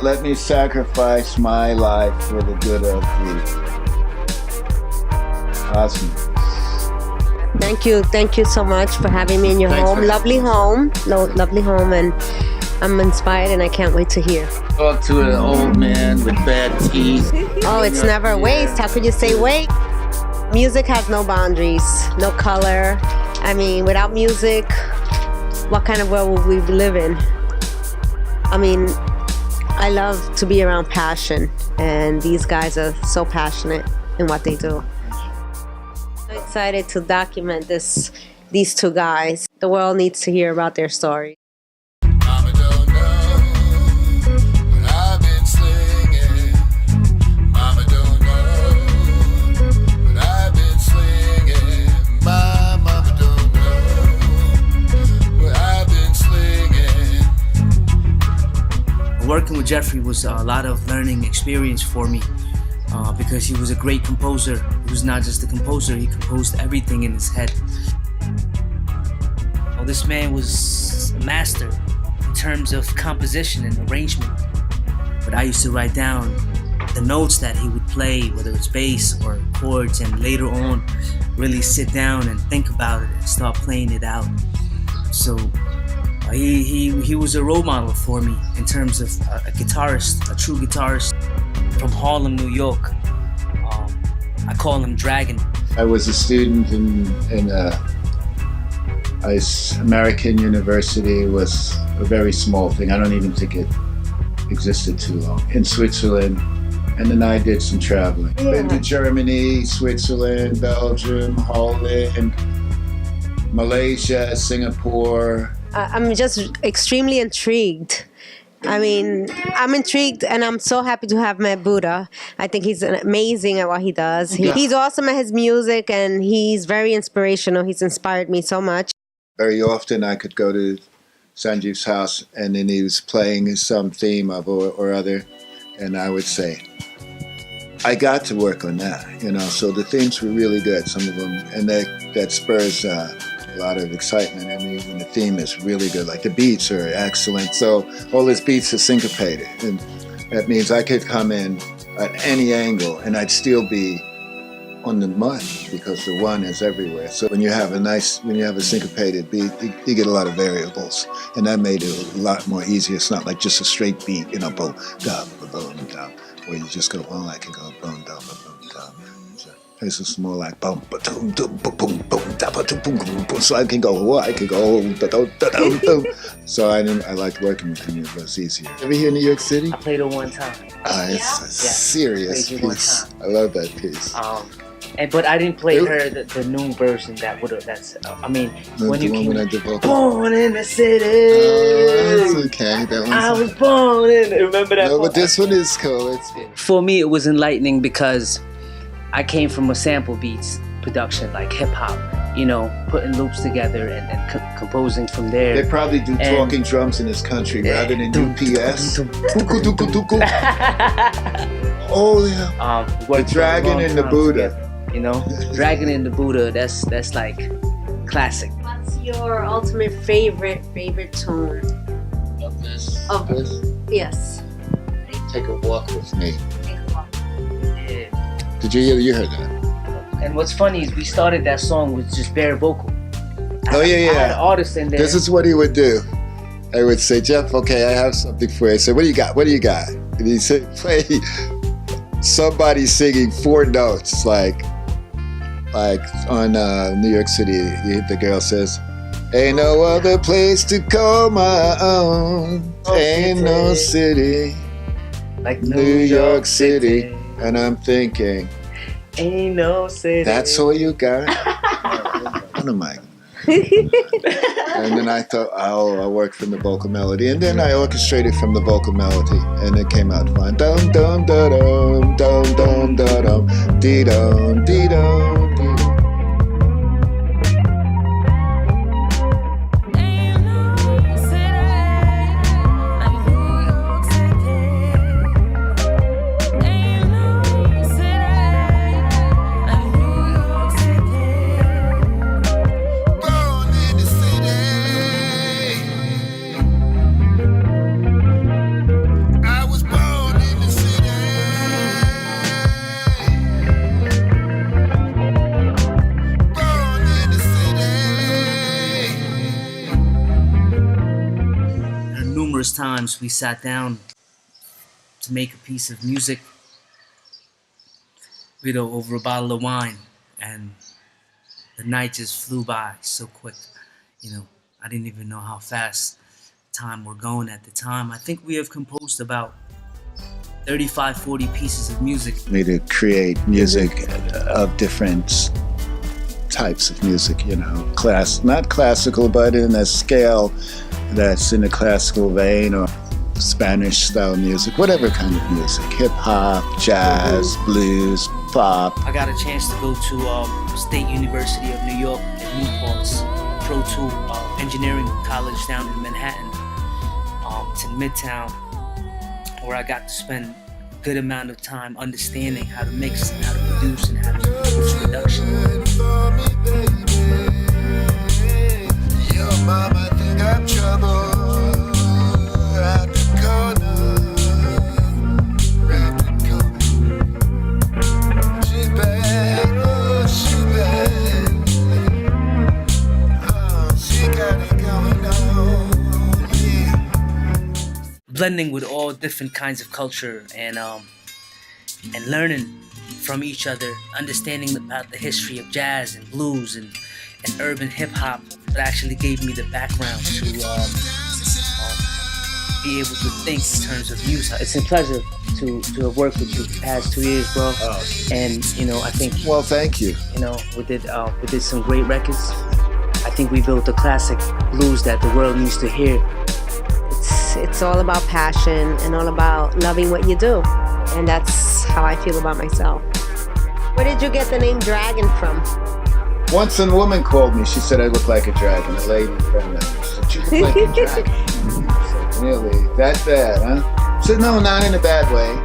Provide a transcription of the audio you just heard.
Let me sacrifice my life for the good of the cosmos. Thank you so much for having me in your home. Lovely home, lovely home, and I'm inspired and I can't wait to hear. Talk to an old man with bad teeth. Oh, it's never a waste. How could you say wait? Music has no boundaries, no color. I mean, without music, what kind of world would we live in? I mean, I love to be around passion, and these guys are so passionate in what they do. I'm excited to document these two guys. The world needs to hear about their story. Mama don't know what I've been slinging. Mama don't know what I've been slinging. My mama don't know what I've been slinging. Working with Jeffrey was a lot of learning experience for me because he was a great composer. He was not just a composer, he composed everything in his head. Well, this man was a master in terms of composition and arrangement. But I used to write down the notes that he would play, whether it's bass or chords, and later on really sit down and think about it and start playing it out. So he was a role model for me in terms of a guitarist, a true guitarist from Harlem, New York. I call him Dragon. I was a student in American University. Was a very small thing. I don't even think it existed too long. In Switzerland, and then I did some traveling. Been to Germany, Switzerland, Belgium, Holland, Malaysia, Singapore. I'm just extremely intrigued. I mean, I'm intrigued and I'm so happy to have met Buddha. I think he's amazing at what he does. He's awesome at his music and he's very inspirational. He's inspired me so much. Very often I could go to Sanjeev's house and then he was playing some theme of or other, and I would say, I got to work on that, you know. So the themes were really good, some of them, and that spurs a lot of excitement. I mean, when the theme is really good, like the beats are excellent. So all his beats are syncopated, and that means I could come in at any angle and I'd still be on the mud because the one is everywhere. So when you have a syncopated beat, you get a lot of variables, and that made it a lot more easier. It's not like just a straight beat, you know, boom, down, boom, down, where you just go, well, I can go boom, down, boom, down. This is more like boom, boom, boom, boom, boom, boom, boom. So I can go, So I liked working with him. It was easier. Ever here in New York City? I played it one time. It's a serious piece. I love that piece. But I didn't play the new version when you came born in the city. Oh, that's okay. That I was born in. Remember that? No, but this one is cool. For me, it was enlightening because I came from a sample beats production, like hip hop, you know, putting loops together and composing from there. They probably do talking drums in this country rather than UPS. Oh yeah. The Dragon and the Buddha. Together, you know, Dragon and the Buddha. That's like classic. What's your ultimate favorite tune? Of this. Yes. Take a walk with me. Take a walk. Yeah. Did you heard that? And what's funny is we started that song with just bare vocal. I had an artist in there. This is what he would do. I would say, Jeff, okay, I have something for you. I said, what do you got? And he said, play somebody singing 4 notes, like on New York City, the girl says, ain't no other place to call my own. Ain't no city like New York City. And I'm thinking, ain't no city. that's all you got? What am I? And then I thought, I'll work from the vocal melody. And then I orchestrated from the vocal melody. And it came out fine. Dum dum da dum, dum dum da dum, dee dum, dee dum. I was born numerous times we sat down to make a piece of music, over a bottle of wine, and the night just flew by so quick. I didn't even know how fast time were going at the time. I think we have composed about 35, 40 pieces of music. Me to create music of different types of music, not classical, but in a scale that's in a classical vein, or Spanish style music, whatever kind of music, hip hop, jazz, blues, pop. I got a chance to go to State University of New York at Neupane's Pro 2 engineering college down in Manhattan. It's in Midtown, where I got to spend a good amount of time understanding how to mix and how to produce and how to do post-production. Your mama think I'm trouble. Round the corner, round the corner. She bad, oh she bad. Oh, she got it going on. Yeah. Blending with all different kinds of culture and learning from each other, understanding about the history of jazz and blues and urban hip hop, that actually gave me the background to be able to think in terms of music. It's a pleasure to have worked with you the past 2 years, bro. Oh. And I think Well, thank you. we did some great records. I think we built the classic blues that the world needs to hear. It's all about passion and all about loving what you do. And that's how I feel about myself. Where did you get the name Dragon from? Once a woman called me. She said I look like a dragon. A lady friend of mine. She said, you look like a dragon. I said, really? That bad, huh? I said, no, not in a bad way.